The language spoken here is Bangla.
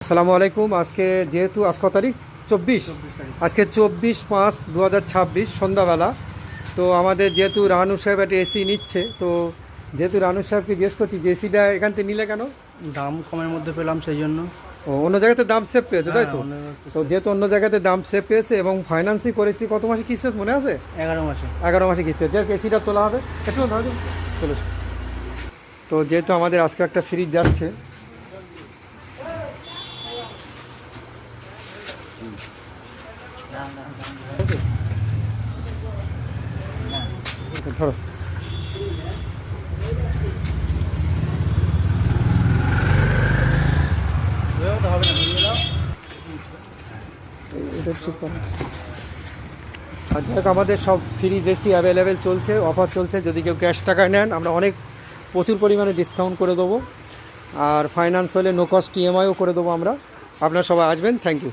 আসসালামু আলাইকুম। আজকে যেহেতু আজ কত তারিখ? 24। আজকে 24/5/2026 সন্ধ্যাবেলা। তো আমাদের যেহেতু রানু সাহেব একটা এসি নিচ্ছে, তো যেহেতু রানু সাহেবকে জিজ্ঞেস করছি যে এসিটা এখান থেকে নিলে কেন? দাম কমের মধ্যে পেলাম সেই জন্য। ও, অন্য জায়গাতে দাম সেভ পেয়েছে তাই তো? অন্য একটু তো যেহেতু অন্য জায়গাতে দাম সেভ পেয়েছে এবং ফাইন্যান্সই করেছি, কত মাসে কিস্তি মনে আছে? 11 মাসে। 11 মাসে কিস্তি। যে এসিটা তোলা হবে একটু ধরো, চলো। তো যেহেতু আমাদের আজকে একটা ফ্রিজ যাচ্ছে, ধরো এটা ঠিক করো। আর যাই হোক, আমাদের সব ফ্রিজ এসি অ্যাভেলেবেল চলছে, অফার চলছে। যদি কেউ ক্যাশ টাকায় নেন আমরা প্রচুর পরিমাণে ডিসকাউন্ট করে দেবো। আর ফাইন্যান্স হলে নো কস্ট ইএমআইও করে দেবো আমরা। আপনারা সবাই আসবেন। Thank you.